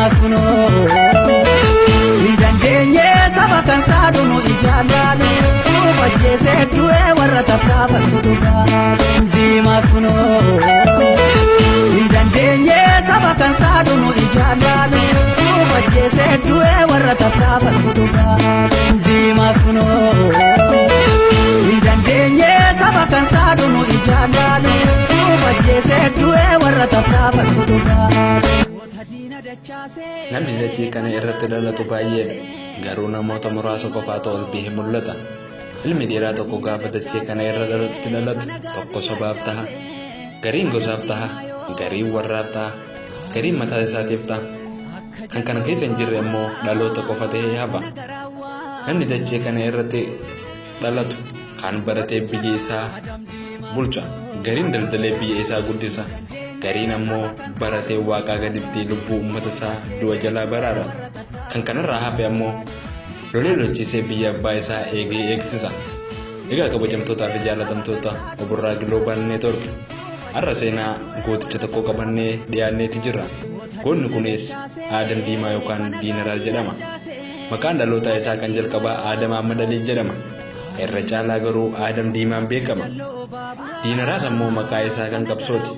masuno Indangenye saba kan sadumu ijalalu Wajese duwe warra tafrafa tutufa Di masuno Indangenye saba kan sadumu ijalalu Wajese duwe warra tafrafa tutufa Di masuno Indangenye saba kan sadumu ijalalu Wajese duwe warra tafrafa tutufa Namni dachee kana irratti dhalatu baay'eedha. Garuu namoota muraasa qofaatu ol bahee mul'ata. Ilmi dhiiraa tokko gaafa dachee kana irra dhalatu tokko sobaaf ta'a. Gariin gosaaf ta'a. Gariin warraaf ta'a. Gariin mataa isaatiif ta'a. Kan kana keessa hin jirre immoo dhaloota qofa ta'ee hafa. Namni dachee kana irratti dhalatu kan baratee biyya isaa bulcha. Gariin daldalee biyya isaa guddisa. Gariin ammoo baratee waaqaa gaditti lubbuu uummata isaa du'a jalaa baraara. Kan kanarraa hafe ammoo lolee lolchiisee biyya abbaa isaa eegee eegsisa. Egaa kabajamtootaa fi jaalatamtoota Oburraa Global Network har'a seenaa gooticha tokko qabannee dhiyaanneeti jirra. Goonni kunis Aadam Diimaa yookaan Diinaraa jedhama. Maqaan dhaloota isaa kan jalqabaa Aadam Ahmad Alii jedhama. Irra caalaa garuu Aadam Diimaan beekama. Diinaraas ammoo maqaa isaa kan qabsooti.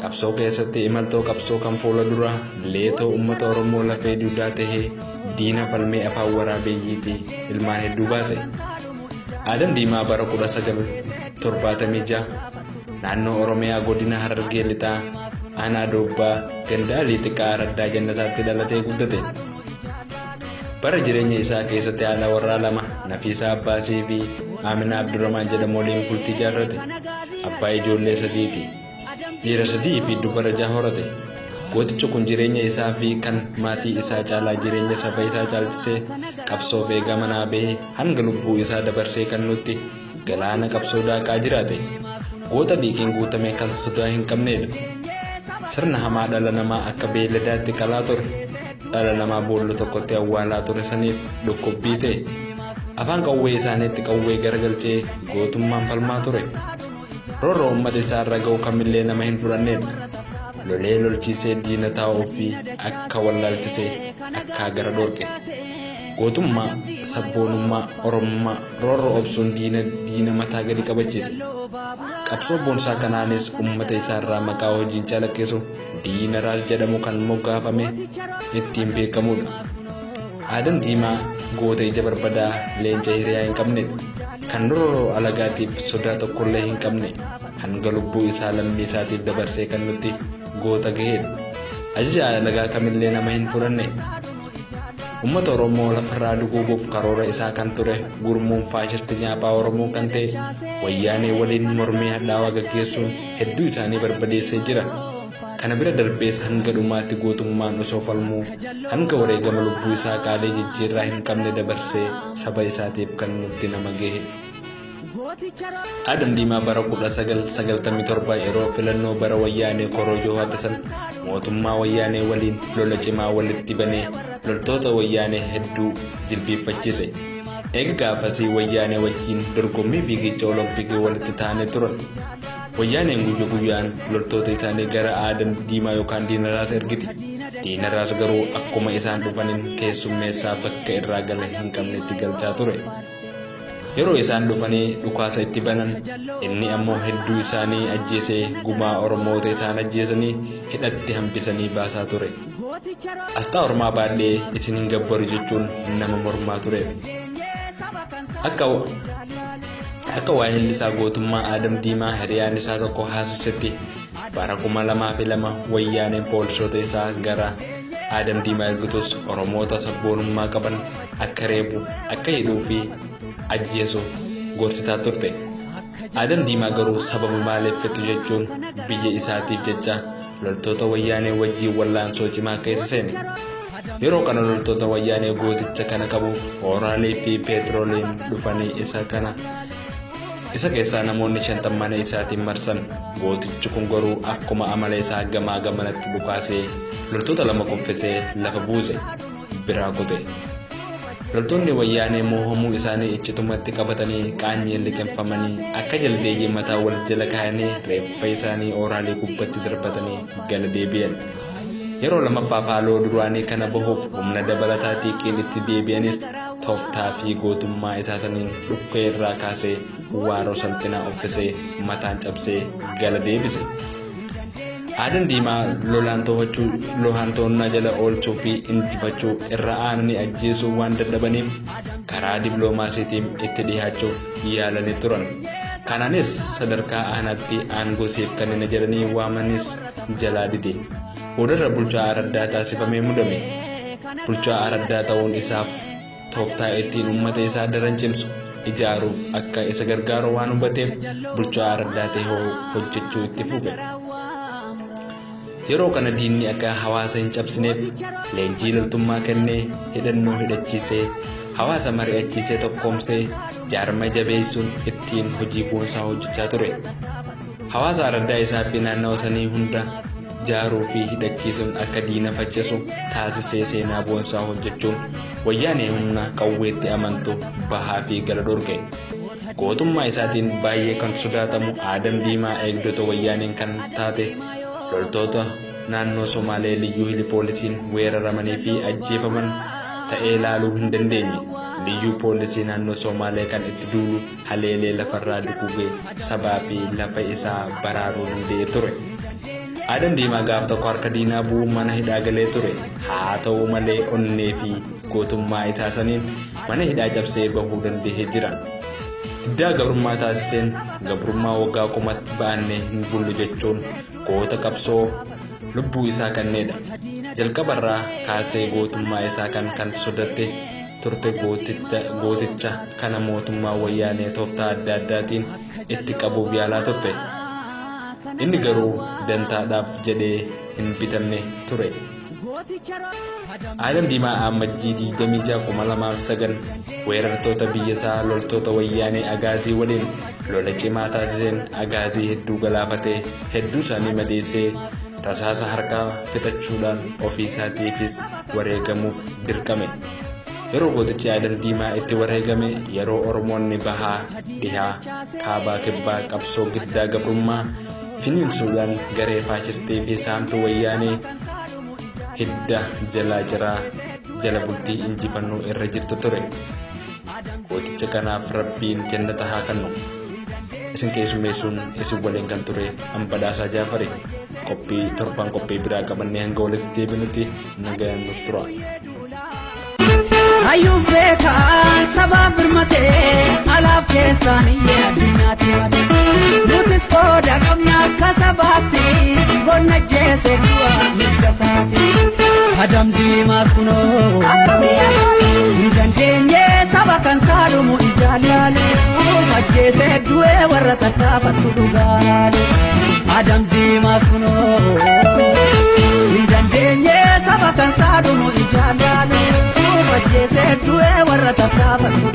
Qabsoo keessatti imaltoo qabsoo kan fuula dura leetoo uummata Oromoo lafee duudaa tahee diina falmee afaan waraabeeyyiitii ilmaan hedduu baase. Aadam Diimaa bara 1976 naannoo Oromiyaa godina Harargee lixaa aanaa Doobbaa gandaalii xiqqaa Araddaa Jannataatti dhalatee guddate. Bara jireenya isaa keessatti haadha warraa lama Nafiisaa Abbaasii fi Aaminaa Abdurrahmaan jedhamu waliin bultii jaarrate. Abbaa ijoollee sadiiti. Dhiira 3 fi dubara 6 horate. Gootichi kun jireenya isaa fi kan maatii isaa caalaa jireenya saba isaa caalchisee qabsoof eega manaa bahee hanga lubbuu isaa dabarsee kan nutti galaana qabsoo daaqaa jiraate. Goota dhiigiin guutame kan sodaa hin qabneedha. Sirna hamaa dhala namaa akka beeladaatti qalaa ture. Dhala namaa boolla tokkotti awwaalaa ture saniif dhukkubbii ta'e. Afaan qawwee isaaniitti qawwee garagalchee gootummaan falmaa ture. Roorroo uummata isaa irra ga'u kamillee nama hin fudhannedha. Lolee lolchiisee diina taa'uu fi akka wallaalchisee akka gara dhorqe. Gootummaa, sabboonummaa, oromummaa, roorroo obsuun diina mataa gadi qabachiise. Qabsoo boonsaa kanaanis uummata isaa irraa maqaa hojiin calaqqisu Diinaraas jedhamu kan moggaafame ittiin beekamudha. Aadam Diimaa goota ija barbadaa leenca hiriyaa hin qabnedha. Kan roorroo alagaatiif sodaa tokkollee hin qabne hanga lubbuu isaa lammii isaatiif dabarsee kan nutti goota ga'edha. Ajaja alagaa kamillee nama hin fudhanne. Uummata Oromoo lafarraa duguuguuf karoora isaa kan ture gurmuun faashisti nyaaphaa Oromoo kan ta'e wayyaanee waliin mormii hadhaawaa gaggeessuun hedduu isaanii barbadeessee jira. Kana bira darbees hanga dhumaatti gootummaan osoo falmuu hanga wareegama lubbuu isaa qaalee jijjiirraa hin qabne dabarsee saba isaatiif kan nutti nama gahe. Aadam Diimaa bara 1997 yeroo filannoo bara wayyaanee korojoo haddasan mootummaa wayyaanee waliin lola cimaa walitti banee loltoota wayyaanee hedduu jilbiiffachiise. Eega gaafasii wayyaanee wajjin dorgommii fiigicha olompikii walitti taa'anii turan. Wayyaaneen guyyaa guyyaan loltoota isaanii gara Aadam Diimaa yookaan Diinaraas ergiti. Diinaraas garuu akkuma isaan dhufaniin keessummeessaa bakka irraa gala hin qabnetti galchaa ture. Yeroo isaan dhufanii dhukaasa itti banan inni ammoo hedduu isaanii ajjeesee gumaa Oromoota isaan ajjeesanii hidhatti hambisanii baasaa ture. Asxaa Oromaa baadhee isin hin gabbaru jechuun nama mormaa ture. Akka waa'een isaa gootummaa Aadam Diimaa hiriyaan isaa tokko haasofsetti bara 2002 wayyaaneen poolisoota isaa gara Aadam Diimaa ergitus Oromoota sabboonummaa qaban akka reebu akka hidhuu fi ajjeesu gorsitaa turte. Aadam Diimaa garuu sababa maaliifettu jechuun biyya isaatiif jecha loltoota wayyaanee wajjin wallaansoo cimaa keessa seene. Yeroo kana loltoota wayyaanee gooticha kana qabuuf hooraalee fi peetirooliin dhufanii isa keessaa namoonni 50 mana isaatiin marsan. Gootichi kun garuu akkuma amala isaa gamaa gamanatti bukaasee loltoota lama kuffisee lafa buuse biraa kute. Loltoonni wayyaanee moohamuu isaanii iccitumatti qabatanii qaanyeen liqeeffamanii akka jaldeeyyii mataa wal jala kaa'anii reeffa isaanii oraalee gubbatti darbatanii gala deebi'an. yeroo lammaffaa haaloo duraanii kana bahuuf humna dabalataa xiqqeen itti deebi'anis tooftaa fi gootummaa isaa saniin dhukkee irraa kaasee waaroo salphinaa uffisee mataan cabsee gala deebise. Aadaan Diimaa lolaan to'annaa jala oolchuu fi injifachuu irra aananii ajjeesuu waan dadhabaniif karaa dippiloomaasiitiin itti dhiyaachuuf yaalanii turan. Kanaanis sadarkaa aanaatti aangoo siif kennina jedhanii waamanis jalaa dide. Boodarra bulchaa araddaa taasifamee mudame. Bulchaa araddaa ta'uun isaaf tooftaa ittiin uummata isaa daran cimsu ijaaruuf akka isa gargaaru waan hubateef bulchaa araddaa ta'ee hojjechuu itti fufe. Yeroo kana diinni akka hawaasa hin cabsineef leenjii loltummaa kennee hidhannoo hidhachiisee hawaasa mari'achiisee tokkoomsee jaarma jabeessuun ittiin hojii boonsaa hojjechaa ture. Hawaasa araddaa isaa fi naannawaa sanii hunda jaaruu fi hidhachiisuun akka diina faccisu taasisee seenaa boonsaa hojjechuun wayyaanee humna qawweetti amantu bahaa fi gala dhorke. Gootummaa isaatiin baay'ee kan sodaatamu Aadam Diimaa eegdota wayyaaneen kan taate loltoota naannoo Somaalee liyyuu hili poolisiin weeraramanii fi ajjeefaman ta'ee ilaaluu hin dandeenye. Liyyuu poolisii naannoo Somaalee kan itti duulu haleelee lafarraa dukugee sabaa fi lafa isaa baraaruu danda'ee ture. Aadam Diimaa gaaf tokko harka diinaa bu'uu mana hidhaa galee ture. Haa ta'u malee onnee fi gootummaa isaa saniin mana hidhaa cabsee bahuu danda'ee jira. Diddaa gabrummaa taasiseen gabrummaa waggaa kumatti ba'annee hin bullu jechuun goota qabsoo lubbuu isaa kanneedha. Jalqabarraa kaasee gootummaa isaa kan sodatte turte gooticha kana mootummaa wayyaanee tooftaa adda addaatiin itti qabuuf yaalaa turte. Inni garuu dantaadhaaf jedhee hin bitamne ture. Aadam Diimaa Ammajjii 26,2009 weerartoota biyya isaa loltoota wayyaanee Agaazii waliin lola cimaa taasiseen Agaazii hedduu galaafatee hedduu isaanii madeessee rasaasa harkaa fixachuudhaan ofii isaatiifis wareegamuuf dirqame. Yeroo gootichi Aadam Diimaa itti wareegame yeroo Oromoonni bahaa dhihaa kaabaa kibbaa qabsoo giddaa gabrummaa finiinsuudhaan garee faashistii fi saamtuu wayyaanee hidda jala bultii injifannoo irra jirtu ture. Gooticha kanaaf Rabbiin jannata haa kennu. Isin keessummeessuun isin waliin kan ture Badhaasaa Jaafari. Qophii biraa qabannee hanga walitti deebinutti nagayaan nuuf tura. Ayyuu beekaan sabaa birmatee alaaf keessaan iyyee addunyaatti mate. Nutis qooda qabna akka sabaatti bonna jeesee du'a mirga isaati. Aadam Diimaas kunoo hin dandeenye saba kan saalumu ijaallaale ajjeesee du'ee warra tattaafattu dhugaale. Aadam Diimaas kunoo hin dandeenye saba kan saalumu ijaallaale ajjeesee du'ee warra tattaafattu